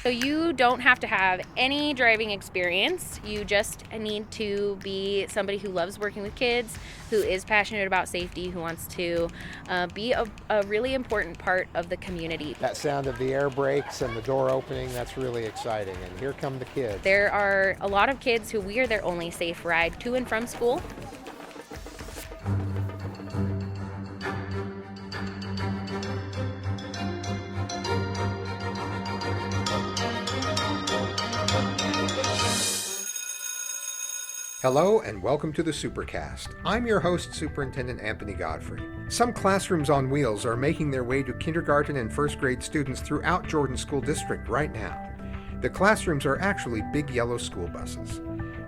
So you don't have to have any driving experience. You just need to be somebody who loves working with kids, who is passionate about safety, who wants to be a really important part of the community. That sound of the air brakes and the door opening, that's really exciting. And here come the kids. There are a lot of kids who we are their only safe ride to and from school. Hello and welcome to the Supercast. I'm your host, Superintendent Anthony Godfrey. Some classrooms on wheels are making their way to kindergarten and first grade students throughout Jordan School District right now. The classrooms are actually big yellow school buses.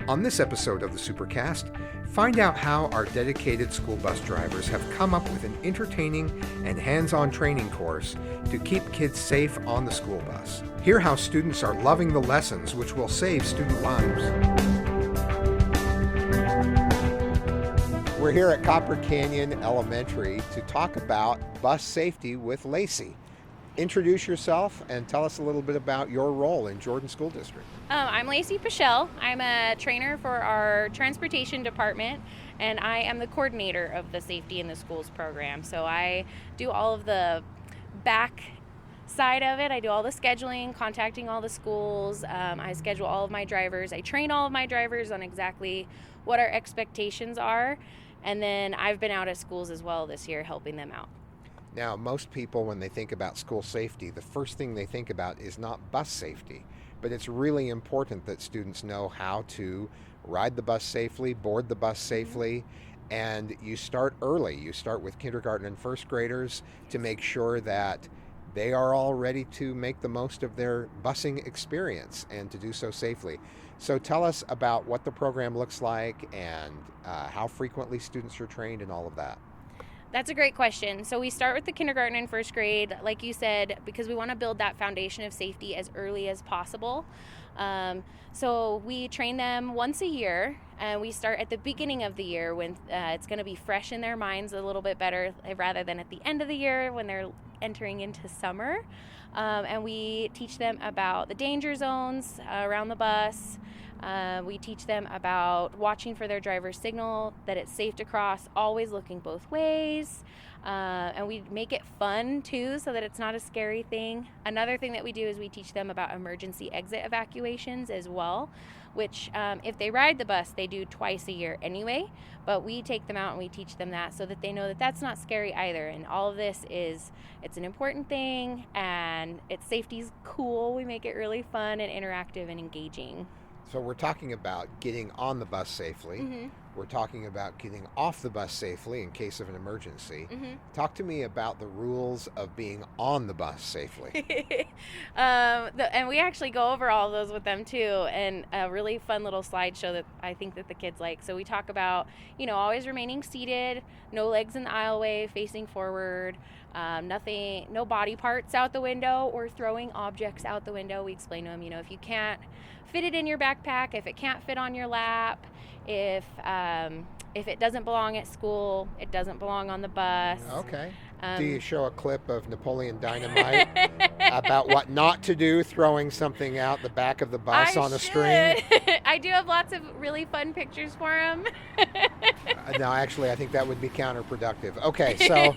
On this episode of the Supercast, find out how our dedicated school bus drivers have come up with an entertaining and hands-on training course to keep kids safe on the school bus. Hear how students are loving the lessons which will save student lives. We're here at Copper Canyon Elementary to talk about bus safety with Lacey. Introduce yourself and tell us a little bit about your role in Jordan School District. I'm Lacey Pichelle. I'm a trainer for our transportation department, and I am the coordinator of the Safety in the Schools program. So I do all of the back side of it. I do all the scheduling, contacting all the schools. I schedule all of my drivers. I train all of my drivers on exactly what our expectations are. And then I've been out at schools as well this year helping them out. Now, most people, when they think about school safety, the first thing they think about is not bus safety. But it's really important that students know how to ride the bus safely, board the bus safely, and you start early. You start with kindergarten and first graders to make sure that they are all ready to make the most of their busing experience and to do so safely. So tell us about what the program looks like and how frequently students are trained and all of that. That's a great question. So we start with the kindergarten and first grade, like you said, because we want to build that foundation of safety as early as possible. So we train them once a year, and we start at the beginning of the year when it's going to be fresh in their minds a little bit better, rather than at the end of the year when they're entering into summer. And we teach them about the danger zones around the bus. We teach them about watching for their driver's signal, that it's safe to cross, always looking both ways. And we make it fun too, so that it's not a scary thing. Another thing that we do is we teach them about emergency exit evacuations as well, which if they ride the bus, they do twice a year anyway. But we take them out and we teach them that so that they know that that's not scary either. And all of this it's an important thing, and safety's cool. We make it really fun and interactive and engaging. So we're talking about getting on the bus safely. Mm-hmm. We're talking about getting off the bus safely in case of an emergency. Mm-hmm. Talk to me about the rules of being on the bus safely. And we actually go over all of those with them too, and a really fun little slideshow that I think that the kids like. So we talk about, always remaining seated, no legs in the aisleway, facing forward, no body parts out the window or throwing objects out the window. We explain to them, if you can't fit it in your backpack, if it can't fit on your lap, if it doesn't belong at school, it doesn't belong on the bus. Okay. Do you show a clip of Napoleon Dynamite about what not to do, throwing something out the back of the bus on a string? I do have lots of really fun pictures for them. No, actually, I think that would be counterproductive. Okay, so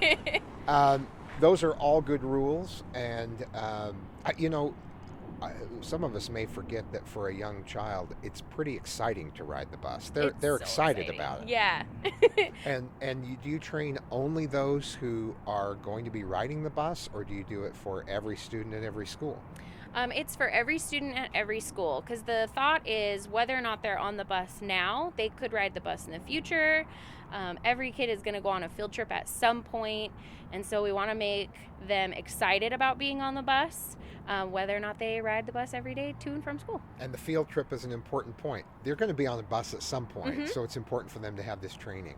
those are all good rules, and some of us may forget that for a young child, it's pretty exciting to ride the bus. They're so excited exciting. about it. Yeah. And do you train only those who are going to be riding the bus, or do you do it for every student at every school? It's for every student at every school, because the thought is whether or not they're on the bus now, they could ride the bus in the future. Every kid is going to go on a field trip at some point, and so we want to make them excited about being on the bus, whether or not they ride the bus every day to and from school. And the field trip is an important point. They're going to be on the bus at some point, so it's important for them to have this training.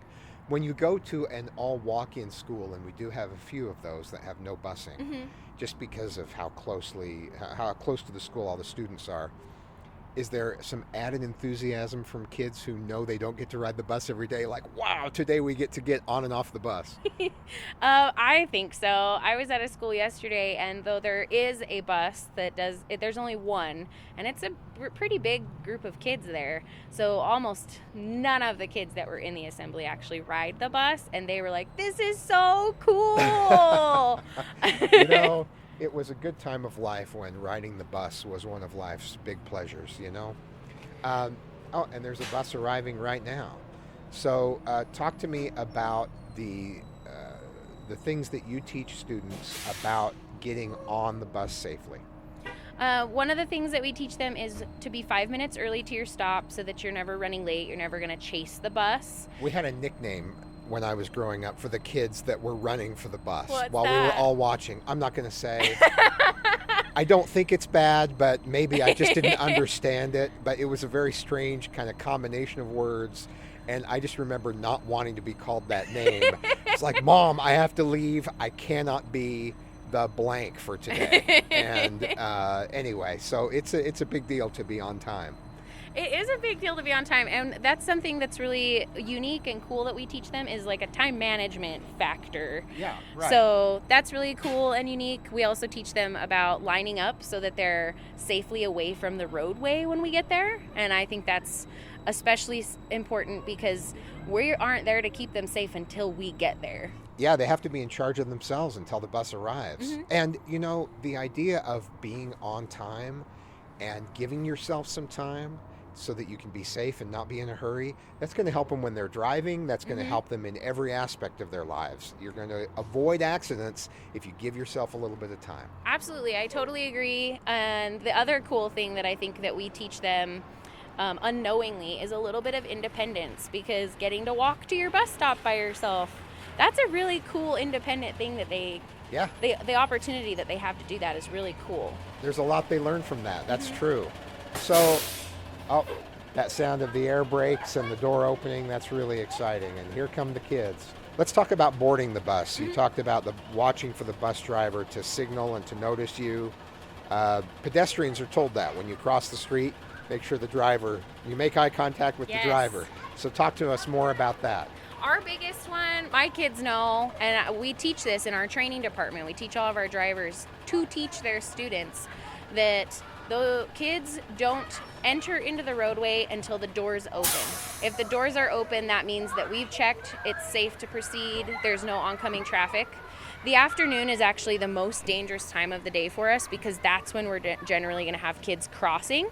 When you go to an all walk-in school, and we do have a few of those that have no busing, just because of how close to the school all the students are, Is there some added enthusiasm from kids who know they don't get to ride the bus every day? Like, wow, today we get to get on and off the bus. I think so. I was at a school yesterday, and though there is a bus that does, there's only one, and it's a pretty big group of kids there. So almost none of the kids that were in the assembly actually ride the bus, and they were like, "This is so cool." You know, it was a good time of life when riding the bus was one of life's big pleasures, you know. Oh, and there's a bus arriving right now. So talk to me about the things that you teach students about getting on the bus safely. One of the things that we teach them is to be 5 minutes early to your stop so that you're never running late. You're never going to chase the bus. We had a nickname when I was growing up for the kids that were running for the bus while that? we were all watching. I'm not going to say. I don't think it's bad, but maybe I just didn't understand it. But it was a very strange kind of combination of words. And I just remember not wanting to be called that name. It's like, Mom, I have to leave. I cannot be the blank for today. And anyway, so it's a big deal to be on time. It is a big deal to be on time, and that's something that's really unique and cool that we teach them is like a time management factor. Yeah, right. So that's really cool and unique. We also teach them about lining up so that they're safely away from the roadway when we get there, and I think that's especially important because we aren't there to keep them safe until we get there. Yeah, they have to be in charge of themselves until the bus arrives. Mm-hmm. And, you know, the idea of being on time and giving yourself some time so that you can be safe and not be in a hurry, that's going to help them when they're driving. That's going to help them in every aspect of their lives. You're going to avoid accidents if you give yourself a little bit of time. Absolutely. I totally agree. And the other cool thing that I think that we teach them unknowingly is a little bit of independence, because getting to walk to your bus stop by yourself, that's a really cool independent thing that the opportunity that they have to do that is really cool. There's a lot they learn from that. That's true. So, that sound of the air brakes and the door opening, that's really exciting. And here come the kids. Let's talk about boarding the bus. You talked about watching for the bus driver to signal and to notice you. Pedestrians are told that when you cross the street, make sure you make eye contact with the driver. So talk to us more about that. Our biggest one, my kids know, and we teach this in our training department. We teach all of our drivers to teach their students that the kids don't enter into the roadway until the doors open. If the doors are open, that means that we've checked, it's safe to proceed, there's no oncoming traffic. The afternoon is actually the most dangerous time of the day for us because that's when we're generally going to have kids crossing.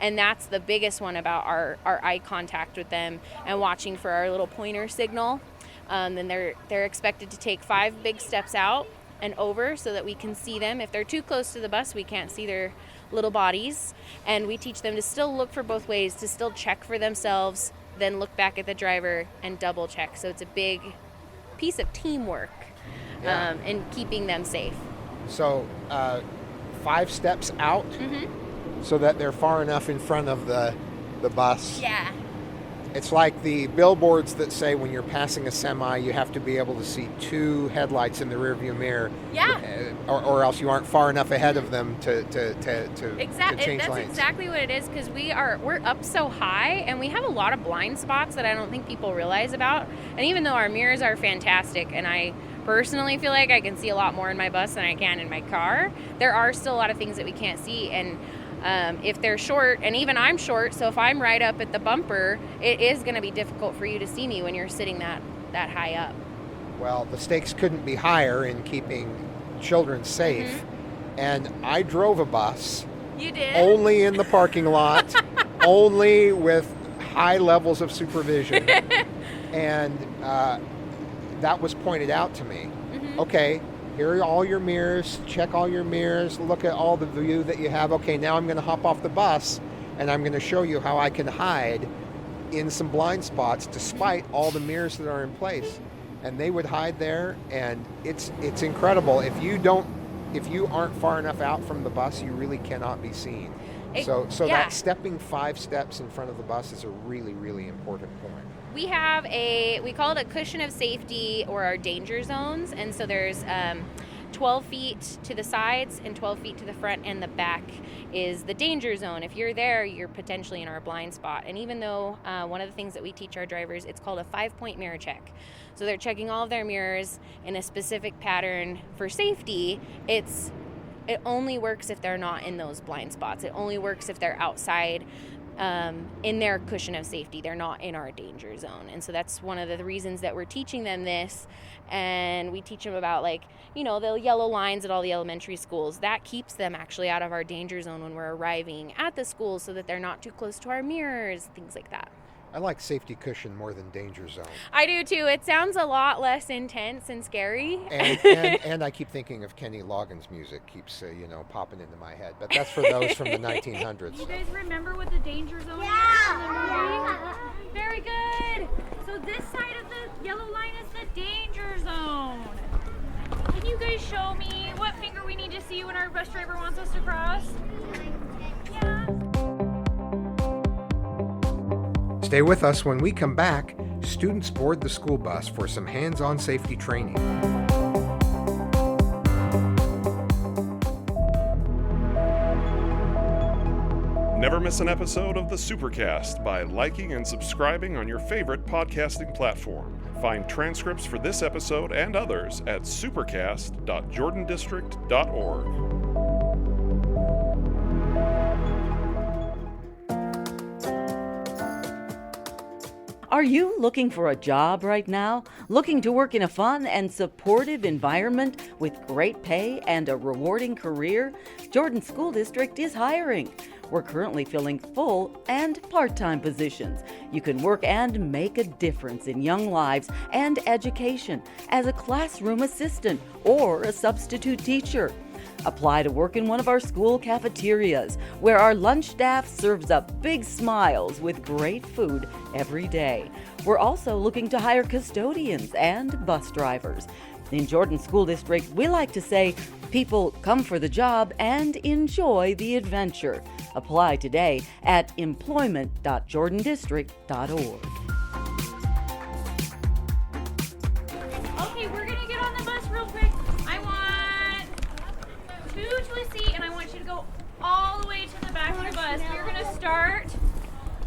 And that's the biggest one about our eye contact with them and watching for our little pointer signal. Then they're expected to take 5 big steps out and over so that we can see them. If they're too close to the bus, we can't see their little bodies. And we teach them to still look for both ways, to still check for themselves, then look back at the driver and double check. So it's a big piece of teamwork. And keeping them safe. So 5 steps out so that they're far enough in front of the bus. Yeah. It's like the billboards that say when you're passing a semi, you have to be able to see 2 headlights in the rearview mirror. Yeah. Or else you aren't far enough ahead of them to change That's lanes. exactly what it is, because we're up so high and we have a lot of blind spots that I don't think people realize about. And even though our mirrors are fantastic, and I personally feel like I can see a lot more in my bus than I can in my car, there are still a lot of things that we can't see. And if they're short, and even I'm short, so if I'm right up at the bumper, it is going to be difficult for you to see me when you're sitting that high up. Well, the stakes couldn't be higher in keeping children safe. And I drove a bus. You did? Only in the parking lot, only with high levels of supervision. And that was pointed out to me. Okay, here are all your mirrors, check all your mirrors, look at all the view that you have. Okay, now I'm going to hop off the bus and I'm going to show you how I can hide in some blind spots despite all the mirrors that are in place. And they would hide there, and it's incredible. If you aren't far enough out from the bus, you really cannot be seen. So that stepping 5 steps in front of the bus is a really, really important point. We call it a cushion of safety, or our danger zones. And so there's 12 feet to the sides and 12 feet to the front and the back is the danger zone. If you're there, you're potentially in our blind spot. And even though one of the things that we teach our drivers, it's called a 5-point mirror check. So they're checking all of their mirrors in a specific pattern for safety. It only works if they're not in those blind spots. It only works if they're outside in their cushion of safety. They're not in our danger zone. And so that's one of the reasons that we're teaching them this. And we teach them about, like, you know, the yellow lines at all the elementary schools. That keeps them actually out of our danger zone when we're arriving at the school, so that they're not too close to our mirrors, things like that. I like safety cushion more than danger zone. I do too. It sounds a lot less intense and scary. And I keep thinking of Kenny Loggins' music keeps popping into my head. But that's for those from the 1900s. You guys remember what the danger zone is in the movie? Very good. So this side of the yellow line is the danger zone. Can you guys show me what finger we need to see when our bus driver wants us to cross? Yeah. Stay with us. When we come back, students board the school bus for some hands-on safety training. Never miss an episode of the Supercast by liking and subscribing on your favorite podcasting platform. Find transcripts for this episode and others at supercast.jordandistrict.org. Are you looking for a job right now? Looking to work in a fun and supportive environment with great pay and a rewarding career? Jordan School District is hiring. We're currently filling full and part-time positions. You can work and make a difference in young lives and education as a classroom assistant or a substitute teacher. Apply to work in one of our school cafeterias, where our lunch staff serves up big smiles with great food every day. We're also looking to hire custodians and bus drivers. In Jordan School District, we like to say, people come for the job and enjoy the adventure. Apply today at employment.jordandistrict.org. Okay, we're gonna get on the bus real quick. I want 2 to a seat, and I want you to go all the way to the back of your bus. We're gonna start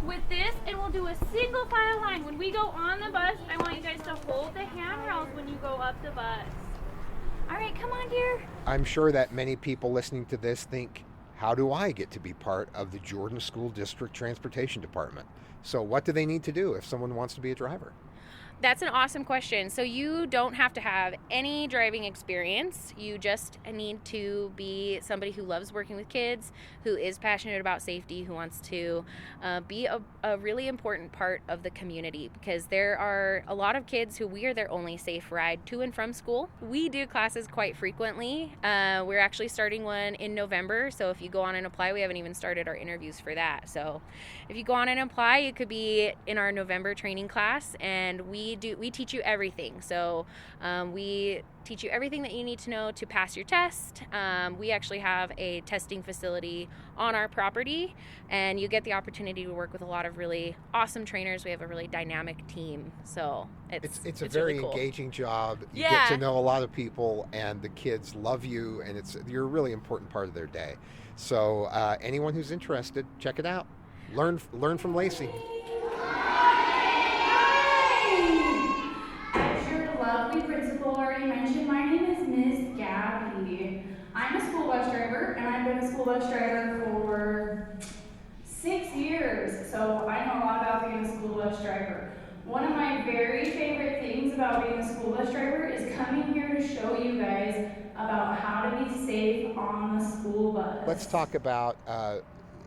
with this, and we'll do a single file line. When we go on the bus, I want you guys to hold the handrails when you go up the bus. All right, come on, dear. I'm sure that many people listening to this think, how do I get to be part of the Jordan School District Transportation Department? So what do they need to do if someone wants to be a driver? That's an awesome question. So you don't have to have any driving experience. You just need to be somebody who loves working with kids, who is passionate about safety, who wants to be a really important part of the community, because there are a lot of kids who we are their only safe ride to and from school. We do classes quite frequently. We're actually starting one in November. So if you go on and apply, we haven't even started our interviews for that. So if you go on and apply, you could be in our November training class, and we teach you everything. So we teach you everything that you need to know to pass your test. We actually have a testing facility on our property, and you get the opportunity to work with a lot of really awesome trainers. We have a really dynamic team. So it's a very really cool. Engaging job. You Yeah. get to know a lot of people, and the kids love you, and you're a really important part of their day. So anyone who's interested, check it out. Learn from Lacey. As your lovely principal already mentioned, my name is Ms. Gabby. I'm a school bus driver, and I've been a school bus driver for 6 years, so I know a lot about being a school bus driver. One of my very favorite things about being a school bus driver is coming here to show you guys about how to be safe on the school bus. Let's talk about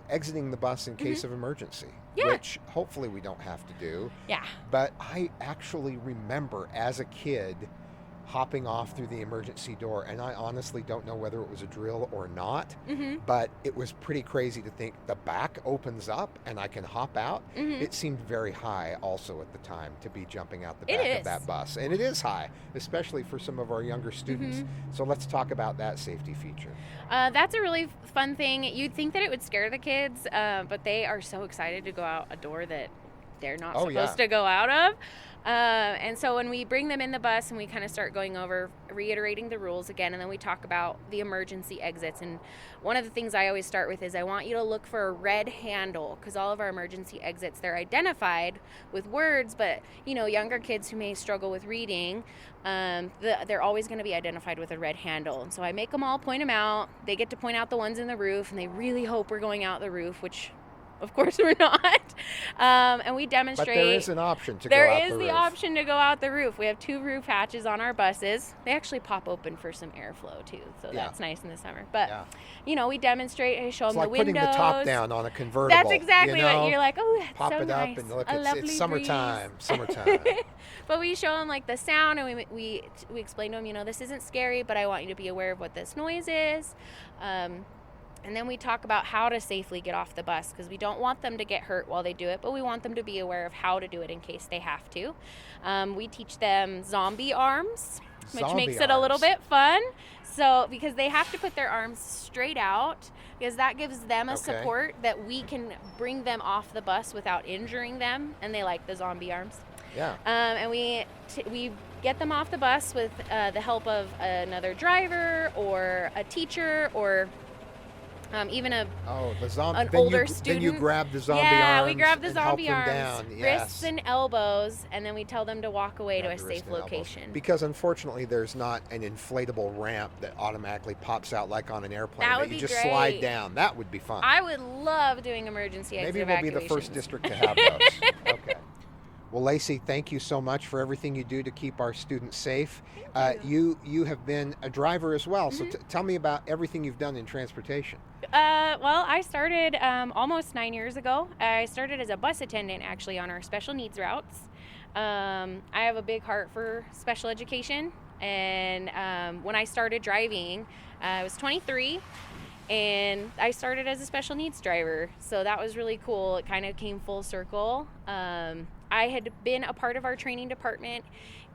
exiting the bus in case of emergency, Yeah. which hopefully we don't have to do. Yeah. But I actually remember as a kid hopping off through the emergency door, and I honestly don't know whether it was a drill or not, but it was pretty crazy to think the back opens up and I can hop out. It seemed very high also at the time to be jumping out the back of that bus, and it is high, especially for some of our younger students. So let's talk about that safety feature. That's a really fun thing. You'd think that it would scare the kids, but they are so excited to go out a door that they're not Oh, supposed yeah. to go out of. And so when we bring them in the bus and we kind of start going over, reiterating the rules again, and then we talk about the emergency exits. And one of the things I always start with is I want you to look for a red handle, because all of our emergency exits, they're identified with words, but younger kids who may struggle with reading, they're always going to be identified with a red handle. And so I make them all point them out. They get to point out the ones in the roof, and they really hope we're going out the roof, which of course we're not. And we demonstrate. But there is an option to go There out is the the roof. option to go out the roof. We have 2 roof hatches on our buses. They actually pop open for some airflow too, so Yeah. that's nice in the summer. But Yeah. we demonstrate. I show It's them like the windows. putting the top down on a convertible. That's exactly what you're like. Oh, that's Pop so it nice. up and look, A lovely it's breeze. summertime. Summertime. But we show them like the sound, and we explain to them, this isn't scary, but I want you to be aware of what this noise is. And then we talk about how to safely get off the bus, because we don't want them to get hurt while they do it, but we want them to be aware of how to do it in case they have to. We teach them zombie arms, which Zombie makes it a little arms. bit fun. So because they have to put their arms straight out, because that gives them a Okay. support that we can bring them off the bus without injuring them, and they like the zombie arms. Yeah. And we get them off the bus with the help of another driver or a teacher, or even the zombie. an then older you, student. Then you grab the zombie yeah, arms. we grab the and zombie help them arms, down. Yes. wrists and elbows, and then we tell them to walk away to Grab a the wrist safe and elbows. location. Because unfortunately, there's not an inflatable ramp that automatically pops out like on an airplane. That would you be just great. slide down. That would be fun. I would love doing emergency exit Maybe we'll be the first evacuations. district to have those. Okay. Well, Lacey, thank you so much for everything you do to keep our students safe. You have been a driver as well, so tell me about everything you've done in transportation. Well, I started almost 9 years ago. I started as a bus attendant, actually, on our special needs routes. I have a big heart for special education, and when I started driving, I was 23, and I started as a special needs driver, so that was really cool. It kind of came full circle. I had been a part of our training department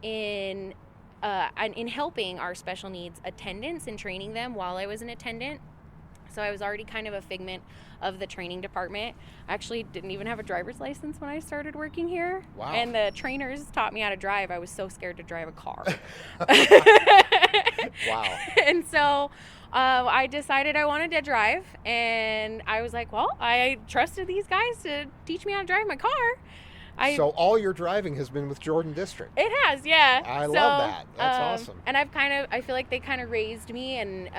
in helping our special needs attendants and training them while I was an attendant. So I was already kind of a figment of the training department. I actually didn't even have a driver's license when I started working here. Wow. And the trainers taught me how to drive. I was so scared to drive a car. Wow. And so I decided I wanted to drive, and I was like, well, I trusted these guys to teach me how to drive my car. So all your driving has been with Jordan District. It has, yeah. I love that. That's awesome. And I feel like they kind of raised me, and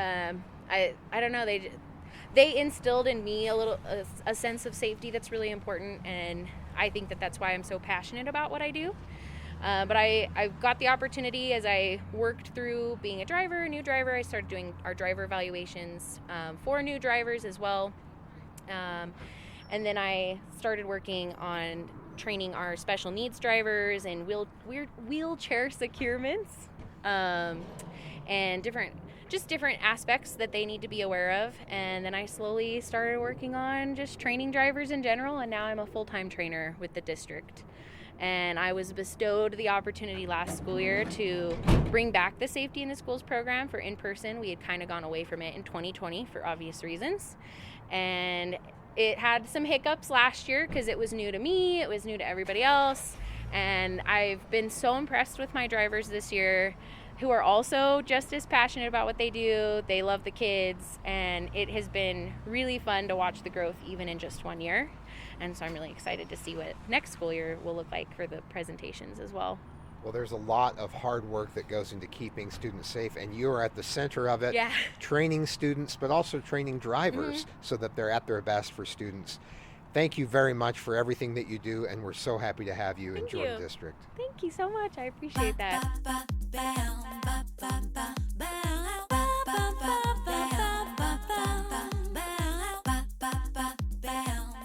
I don't know, they instilled in me a sense of safety that's really important, and I think that's why I'm so passionate about what I do. But I got the opportunity as I worked through being a new driver. I started doing our driver evaluations for new drivers as well. And then I started working on training our special needs drivers and wheelchair securements, and different aspects that they need to be aware of. And then I slowly started working on just training drivers in general, and now I'm a full-time trainer with the district. And I was bestowed the opportunity last school year to bring back the Safety in the Schools program for in-person. We had kind of gone away from it in 2020 for obvious reasons. And it had some hiccups last year because it was new to me, it was new to everybody else. And I've been so impressed with my drivers this year, who are also just as passionate about what they do. They love the kids, and it has been really fun to watch the growth even in just 1 year. And so I'm really excited to see what next school year will look like for the presentations as well. Well, there's a lot of hard work that goes into keeping students safe, and you are at the center of it, Yeah. training students, but also training drivers so that they're at their best for students. Thank you very much for everything that you do, and we're so happy to have you in Thank Jordan you. District. Thank you so much. I appreciate that.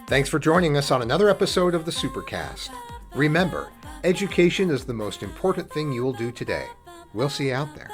Thanks for joining us on another episode of the Supercast. Remember, education is the most important thing you will do today. We'll see you out there.